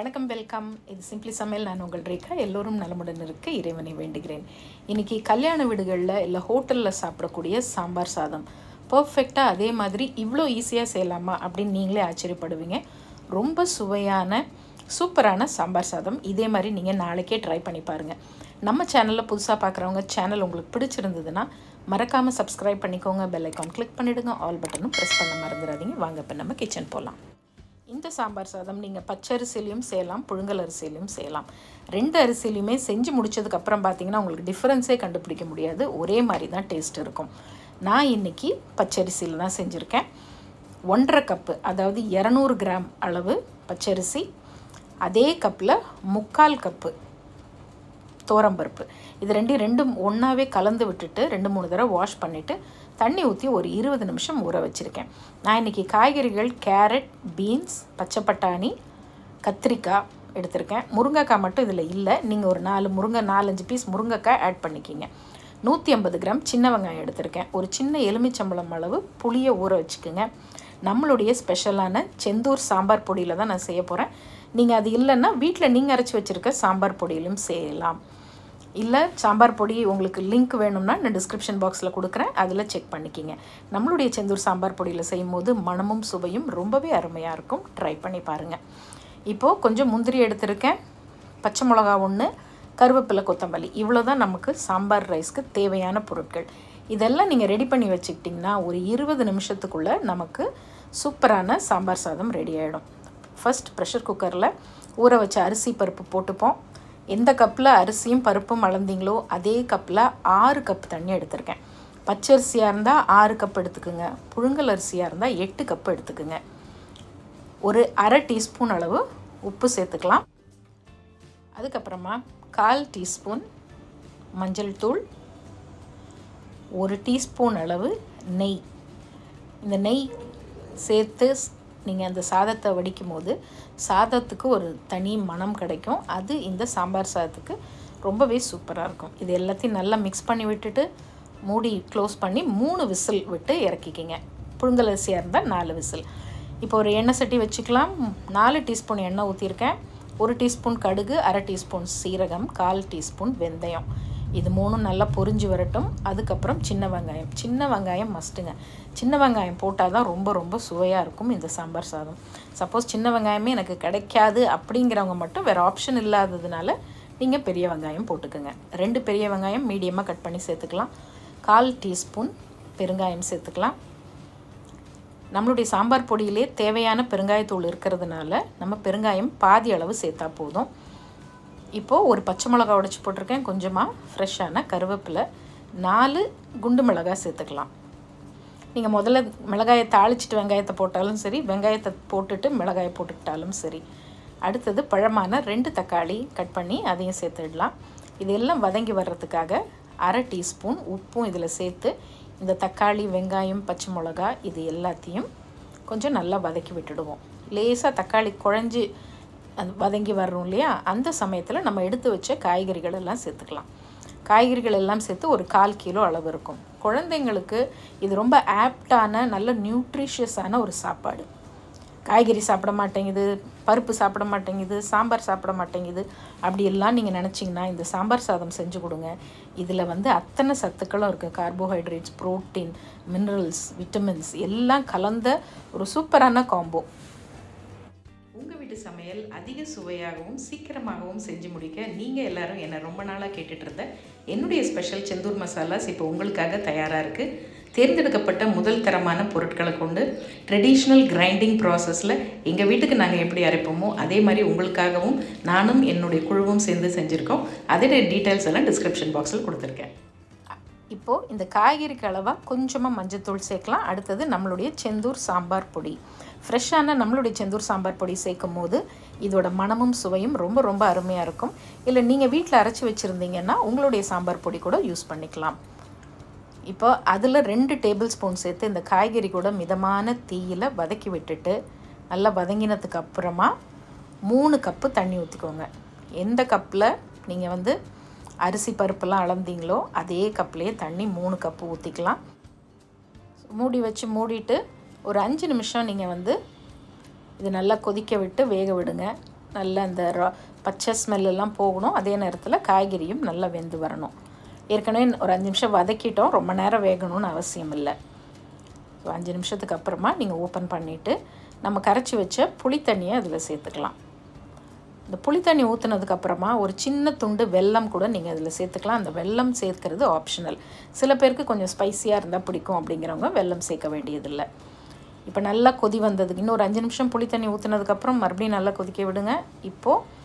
வணக்கம், வெல்கம். இது சிம்பிளி சமையல். நான் உங்கள் ரேகா. எல்லோரும் நலமுடன் இருக்க இறைவனை வேண்டுகிறேன். இன்றைக்கி கல்யாண வீடுகளில் இல்லை ஹோட்டலில் சாப்பிடக்கூடிய சாம்பார் சாதம் பர்ஃபெக்டாக அதே மாதிரி இவ்வளோ ஈஸியாக செய்யலாமா அப்படின்னு நீங்களே ஆச்சரியப்படுவீங்க. ரொம்ப சுவையான சூப்பரான சாம்பார் சாதம் இதே மாதிரி நீங்கள் நாளைக்கே ட்ரை பண்ணி பாருங்கள். நம்ம சேனலில் புதுசாக பார்க்குறவங்க சேனல் உங்களுக்கு பிடிச்சிருந்ததுன்னா மறக்காமல் சப்ஸ்கிரைப் பண்ணிக்கோங்க. பெல் ஐக்கான் கிளிக் பண்ணிவிடுங்க. ஆல் பட்டனும் ப்ரெஸ் பண்ண மறந்துடாதீங்க. வாங்க இப்போ நம்ம கிச்சன் போகலாம். இந்த சாம்பார் சாதம் நீங்கள் பச்சரிசிலையும் செய்யலாம், புழுங்கல் அரிசிலையும் செய்யலாம். ரெண்டு அரிசிலையுமே செஞ்சு முடித்ததுக்கப்புறம் பார்த்தீங்கன்னா உங்களுக்கு டிஃப்ரென்ஸே கண்டுபிடிக்க முடியாது. ஒரே மாதிரி தான் டேஸ்ட் இருக்கும். நான் இன்றைக்கி பச்சரிசியில் தான் செஞ்சுருக்கேன். 1.5 கப்பு, அதாவது 200 கிராம் அளவு பச்சரிசி, அதே கப்பில் 3/4 கப்பு துவரம்பருப்பு. இது ரெண்டும் ஒன்றாவே கலந்து விட்டுட்டு 2-3 தடவை வாஷ் பண்ணிவிட்டு தண்ணி ஊற்றி ஒரு 20 நிமிஷம் ஊற வச்சுருக்கேன். நான் இன்றைக்கி காய்கறிகள் கேரட், பீன்ஸ், பச்சை பட்டாணி, கத்திரிக்காய் எடுத்திருக்கேன். முருங்கைக்காய் மட்டும் இதில் இல்லை. நீங்கள் ஒரு 4-5 பீஸ் முருங்கைக்காய் ஆட் பண்ணிக்கிங்க. 150 கிராம் சின்ன வெங்காயம் எடுத்திருக்கேன். ஒரு சின்ன எலுமிச்சம்பழம் அளவு புளியை ஊற வச்சுக்குங்க. நம்மளுடைய ஸ்பெஷலான செந்தூர் சாம்பார் பொடியில் தான் நான் செய்ய போகிறேன். நீங்கள் அது இல்லைன்னா வீட்டில் நீங்கள் அரைச்சி வச்சுருக்க சாம்பார் பொடியிலும் செய்யலாம். இல்லை சாம்பார் பொடி உங்களுக்கு லிங்க் வேணும்னா நான் டிஸ்கிரிப்ஷன் பாக்ஸில் கொடுக்குறேன், அதில் செக் பண்ணிக்கிங்க. நம்மளுடைய செந்தூர் சாம்பார் பொடியில் செய்யும்போது மணமும் சுவையும் ரொம்பவே அருமையாக இருக்கும். ட்ரை பண்ணி பாருங்கள். இப்போது கொஞ்சம் முந்திரி எடுத்திருக்கேன், பச்சை மிளகா 1, கருவேப்பிலை, கொத்தமல்லி. இவ்வளோ தான் நமக்கு சாம்பார் ரைஸ்க்கு தேவையான பொருட்கள். இதெல்லாம் நீங்கள் ரெடி பண்ணி வச்சுக்கிட்டிங்கன்னா ஒரு 20 நிமிஷத்துக்குள்ளே நமக்கு சூப்பரான சாம்பார் சாதம் ரெடி ஆகிடும். ஃபஸ்ட் ப்ரெஷர் குக்கரில் ஊற வச்ச அரிசி பருப்பு போட்டுப்போம். எந்த கப்பில் அரிசியும் பருப்பும் அளந்தீங்களோ அதே கப்பில் 6 கப் தண்ணி எடுத்திருக்கேன். பச்சரிசியாக இருந்தால் 6 கப் எடுத்துக்குங்க, புழுங்கல் அரிசியாக இருந்தால் 8 கப் எடுத்துக்குங்க. ஒரு அரை டீஸ்பூன் அளவு உப்பு சேர்த்துக்கலாம். அதுக்கப்புறமா 1/4 டீஸ்பூன் மஞ்சள் தூள், 1 டீஸ்பூன் அளவு நெய். இந்த நெய் சேர்த்து நீங்கள் அந்த சாதத்தை வடிக்கும் போது சாதத்துக்கு ஒரு தனி மணம் கிடைக்கும். அது இந்த சாம்பார் சாதத்துக்கு ரொம்பவே சூப்பராக இருக்கும். இது எல்லாத்தையும் நல்லா மிக்ஸ் பண்ணி விட்டுட்டு மூடி க்ளோஸ் பண்ணி 3 விசில் விட்டு இறக்கிக்கிங்க. புழுங்கல் அரிசியாக இருந்தால் 4 விசில். இப்போ ஒரு எண்ணெய் சட்டி வச்சுக்கலாம். 4 டீஸ்பூன் எண்ணெய் ஊற்றிருக்கேன். 1 டீஸ்பூன் கடுகு, அரை டீஸ்பூன் சீரகம், 1/4 டீஸ்பூன் வெந்தயம். இது 3 நல்லா பொரிஞ்சு வரட்டும். அதுக்கப்புறம் சின்ன வெங்காயம் மஸ்ட்டுங்க. சின்ன வெங்காயம் போட்டால் தான் ரொம்ப சுவையாக இருக்கும் இந்த சாம்பார் சாதம். சப்போஸ் சின்ன வெங்காயமே எனக்கு கிடைக்காது அப்படிங்கிறவங்க மட்டும் வேறு ஆப்ஷன் இல்லாததுனால நீங்கள் பெரிய வெங்காயம் போட்டுக்கோங்க. 2 பெரிய வெங்காயம் மீடியமாக கட் பண்ணி சேர்த்துக்கலாம். 1/4 டீஸ்பூன் பெருங்காயம் சேர்த்துக்கலாம். நம்மளுடைய சாம்பார் பொடியிலே தேவையான பெருங்காயத்தூள் இருக்கிறதுனால நம்ம பெருங்காயம் பாதி அளவு சேர்த்தா போதும். இப்போது ஒரு பச்சை மிளகா உடைச்சி போட்டிருக்கேன். கொஞ்சமாக ஃப்ரெஷ்ஷான கருவேப்பிலை, 4 குண்டு மிளகாய் சேர்த்துக்கலாம். நீங்கள் முதல்ல மிளகாயை தாளிச்சிட்டு வெங்காயத்தை போட்டாலும் சரி, வெங்காயத்தை போட்டுட்டு மிளகாயை போட்டுக்கிட்டாலும் சரி. அடுத்தது பழமான 2 தக்காளி கட் பண்ணி அதையும் சேர்த்துடலாம். இதெல்லாம் வதங்கி வர்றதுக்காக அரை டீஸ்பூன் உப்பும் இதில் சேர்த்து இந்த தக்காளி, வெங்காயம், பச்சை மிளகா இது எல்லாத்தையும் கொஞ்சம் நல்லா வதக்கி விட்டுடுவோம். லேசாக தக்காளி குழஞ்சி வதங்கி வர்றோம் இல்லையா, அந்த சமயத்தில் நம்ம எடுத்து வச்ச காய்கறிகள் எல்லாம் சேர்த்துக்கலாம். காய்கறிகள் எல்லாம் சேர்த்து ஒரு 1/4 கிலோ அளவு இருக்கும். குழந்தைங்களுக்கு இது ரொம்ப ஆப்டான நல்ல நியூட்ரிஷியஸான ஒரு சாப்பாடு. காய்கறி சாப்பிட மாட்டேங்குது, பருப்பு சாப்பிட மாட்டேங்குது, சாம்பார் சாப்பிட மாட்டேங்குது அப்படியெல்லாம் நீங்கள் நினச்சிங்கன்னா இந்த சாம்பார் சாதம் செஞ்சு கொடுங்க. இதில் அத்தனை சத்துக்களும் இருக்குது. கார்போஹைட்ரேட்ஸ், ப்ரோட்டீன், மினரல்ஸ், விட்டமின்ஸ் எல்லாம் கலந்த ஒரு சூப்பரான காம்போ. உங்கள் வீட்டு சமையல் அதிக சுவையாகவும் சீக்கிரமாகவும் செஞ்சு முடிக்க நீங்கள் எல்லோரும் என்னை ரொம்ப நாளாக கேட்டுட்ருந்த என்னுடைய ஸ்பெஷல் செந்தூர் மசாலாஸ் இப்போ உங்களுக்காக தயாராக இருக்குது. தேர்ந்தெடுக்கப்பட்ட முதல் தரமான பொருட்களை கொண்டு ட்ரெடிஷ்னல் கிரைண்டிங் ப்ராசஸில் எங்கள் வீட்டுக்கு நாங்கள் எப்படி அரைப்போமோ அதே மாதிரி உங்களுக்காகவும் நானும் என்னுடைய குழுவும் சேர்ந்து செஞ்சுருக்கோம். அதோட டீட்டெயில்ஸ் எல்லாம் டிஸ்கிரிப்ஷன் பாக்ஸில் கொடுத்துருக்கேன். இப்போது இந்த காய்கறிக்கு அளவாக கொஞ்சமாக மஞ்சத்தூள் சேர்க்கலாம். அடுத்தது நம்மளுடைய செந்தூர் சாம்பார் பொடி. ஃப்ரெஷ்ஷான நம்மளுடைய செந்தூர் சாம்பார் பொடி சேர்க்கும் போது இதோட மணமும் சுவையும் ரொம்ப அருமையாக இருக்கும். இல்லை நீங்கள் வீட்டில் அரைச்சி வச்சுருந்தீங்கன்னா உங்களுடைய சாம்பார் பொடி கூட யூஸ் பண்ணிக்கலாம். இப்போ அதில் 2 டேபிள் ஸ்பூன் சேர்த்து இந்த காய்கறி கூட மிதமான தீயில் வதக்கி விட்டுட்டு நல்லா வதங்கினதுக்கு அப்புறமா 3 கப்பு தண்ணி ஊற்றிக்கோங்க. எந்த கப்பில் நீங்கள் அரிசி பருப்பெல்லாம் அளந்தீங்களோ அதே கப்லேயே தண்ணி 3 கப்பு ஊற்றிக்கலாம். மூடி வச்சு மூடிட்டு ஒரு 5 நிமிஷம் நீங்கள் இது நல்லா கொதிக்க விட்டு வேக விடுங்க. நல்ல அந்த பச்சை ஸ்மெல்லாம் போகணும். அதே நேரத்தில் காய்கறியும் நல்லா வெந்து வரணும். ஏற்கனவே ஒரு 5 நிமிஷம் வதக்கிட்டோம், ரொம்ப நேரம் வேகணும்னு அவசியம் இல்லை. ஸோ 5 நிமிஷத்துக்கு அப்புறமா நீங்கள் ஓப்பன் பண்ணிவிட்டு நம்ம கரைச்சி வச்ச புளி தண்ணியை அதில் சேர்த்துக்கலாம். இந்த புளி தண்ணி ஊற்றுனதுக்கப்புறமா ஒரு சின்ன துண்டு வெல்லம் கூட நீங்கள் அதில் சேர்த்துக்கலாம். அந்த வெல்லம் சேர்க்கிறது ஆப்ஷனல். சில பேருக்கு கொஞ்சம் ஸ்பைஸியாக இருந்தால் பிடிக்கும் அப்படிங்கிறவங்க வெல்லம் சேர்க்க வேண்டியதில்லை. இப்போ நல்லா கொதி வந்ததுக்கு இன்னொரு 5 நிமிஷம் புளி தண்ணி ஊற்றுனதுக்கப்புறம் மறுபடியும் நல்லா கொதிக்க விடுங்க. இப்போது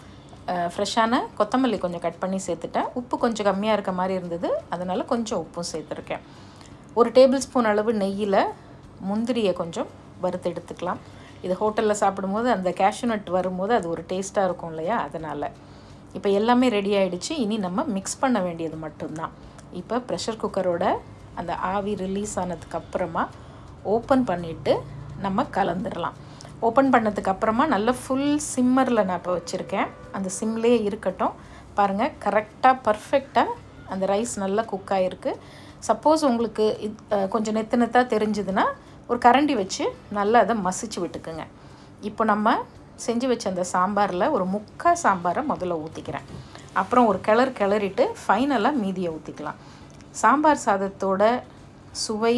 ஃப்ரெஷ்ஷான கொத்தமல்லி கொஞ்சம் கட் பண்ணி சேர்த்துட்டேன். உப்பு கொஞ்சம் கம்மியாக இருக்க மாதிரி இருந்தது, அதனால் கொஞ்சம் உப்பும் சேர்த்துருக்கேன். ஒரு டேபிள் ஸ்பூன் அளவு நெய்யில் முந்திரியை கொஞ்சம் வறுத்து எடுத்துக்கலாம். இது ஹோட்டலில் சாப்பிடும்போது அந்த கேஷ்யூ நட் வரும்போது அது ஒரு டேஸ்ட்டாக இருக்கும் இல்லையா, அதனால். இப்போ எல்லாமே ரெடி ஆகிடுச்சு. இனி நம்ம மிக்ஸ் பண்ண வேண்டியது மட்டும்தான். இப்போ ப்ரெஷர் குக்கரோட அந்த ஆவி ரிலீஸ் ஆனதுக்கப்புறமா ஓப்பன் பண்ணிவிட்டு நம்ம கலந்துடலாம். ஓப்பன் பண்ணதுக்கப்புறமா நல்ல ஃபுல் சிம்மரில் நான் இப்போ வச்சுருக்கேன். அந்த சிம்லேயே இருக்கட்டும். பாருங்கள், கரெக்டாக பர்ஃபெக்டாக அந்த ரைஸ் நல்லா குக் ஆகிருக்கு. சப்போஸ் உங்களுக்கு கொஞ்சம் நெத்தாக தெரிஞ்சுதுன்னா ஒரு கரண்டி வச்சு நல்லா அதை மசிச்சு விட்டுக்குங்க. இப்போ நம்ம செஞ்சு வச்ச அந்த சாம்பாரில் ஒரு முக்கால் சாம்பாரை முதல்ல ஊற்றிக்கிறேன். அப்புறம் ஒரு கிளறிட்டு ஃபைனலாக மீதியை ஊற்றிக்கலாம். சாம்பார் சாதத்தோட சுவை,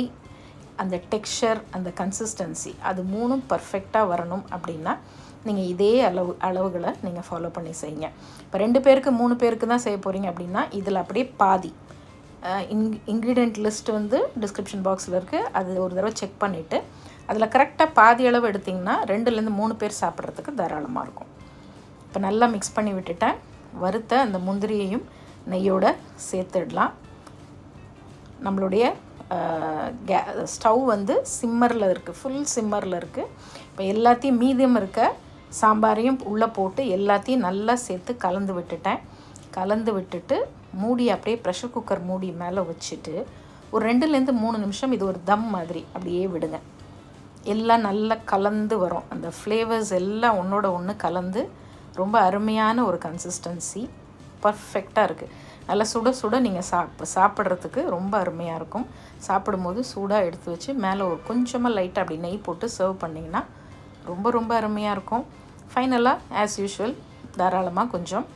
அந்த டெக்ஸ்சர், அந்த கன்சிஸ்டன்சி, அது மூணும் பர்ஃபெக்டாக வரணும் அப்படின்னா நீங்கள் இதே அளவுகளை நீங்கள் ஃபாலோ பண்ணி செய்யுங்க. இப்போ 2 பேருக்கு 3 பேருக்கு தான் செய்ய போகிறீங்க அப்படின்னா இதில் அப்படியே பாதி இன்க்ரீடியன்ட் லிஸ்ட் வந்து டிஸ்கிரிப்ஷன் பாக்ஸில் இருக்குது. அது ஒரு தடவை செக் பண்ணிவிட்டு அதில் கரெக்டாக பாதி அளவு எடுத்திங்கன்னா 2லேருந்து 3 பேர் சாப்பிட்றதுக்கு தாராளமாக இருக்கும். இப்போ நல்லா மிக்ஸ் பண்ணி விட்டுட்டேன். வறுத்த அந்த முந்திரியையும் நெய்யோடு சேர்த்துடலாம். நம்மளுடைய ஸ்டவ் வந்து சிம்மரில் இருக்குது, ஃபுல் சிம்மரில் இருக்குது. இப்போ எல்லாத்தையும் மீதம் இருக்க சாம்பாரையும் உள்ளே போட்டு எல்லாத்தையும் நல்லா சேர்த்து கலந்து விட்டுட்டு மூடி அப்படியே ப்ரெஷர் குக்கர் மூடி மேலே வச்சுட்டு ஒரு 2லேருந்து 3 நிமிஷம் இது ஒரு தம் மாதிரி அப்படியே விடுங்க. எல்லாம் நல்லா கலந்து வரும். அந்த ஃப்ளேவர்ஸ் எல்லாம் ஒன்றோட ஒன்று கலந்து ரொம்ப அருமையான ஒரு கன்சிஸ்டன்சி பர்ஃபெக்டாக இருக்குது. நல்லா சுட சுட நீங்கள் சாப்பிட்றதுக்கு ரொம்ப அருமையாக இருக்கும். சாப்பிடும்போது சூடாக எடுத்து வச்சு மேலே ஒரு கொஞ்சமாக லைட்டாக அப்படி நெய் போட்டு சர்வ் பண்ணிங்கன்னா ரொம்ப ரொம்ப அருமையாக இருக்கும். ஃபைனலாக ஆஸ் யூஷுவல் தாராளமாக கொஞ்சம்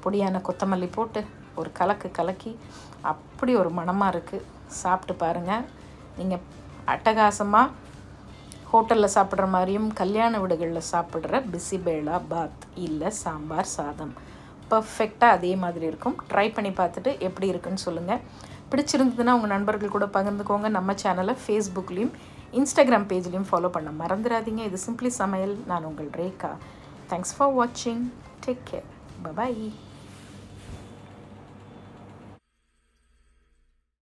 பொடியான கொத்தமல்லி போட்டு ஒரு கலக்கி அப்படி ஒரு மணமாக இருக்குது. சாப்பிட்டு பாருங்கள். நீங்கள் அட்டகாசமாக ஹோட்டலில் சாப்பிட்ற மாதிரியும் கல்யாண வீடுகளில் சாப்பிட்ற பிசிபேளா பாத் இல்லை சாம்பார் சாதம் பர்ஃபெக்டாக அதே மாதிரி இருக்கும். ட்ரை பண்ணி பார்த்துட்டு எப்படி இருக்குன்னு சொல்லுங்கள். பிடிச்சிருந்ததுன்னா உங்கள் நண்பர்கள் கூட பகிர்ந்துக்கோங்க. நம்ம சேனலை ஃபேஸ்புக்லேயும் இன்ஸ்டாகிராம் பேஜ்லேயும் ஃபாலோ பண்ண மறந்துடாதீங்க. இது சிம்பிளி சமையல். நான் உங்கள் ரேகா. தேங்க்ஸ் ஃபார் வாட்சிங். Take care. பை.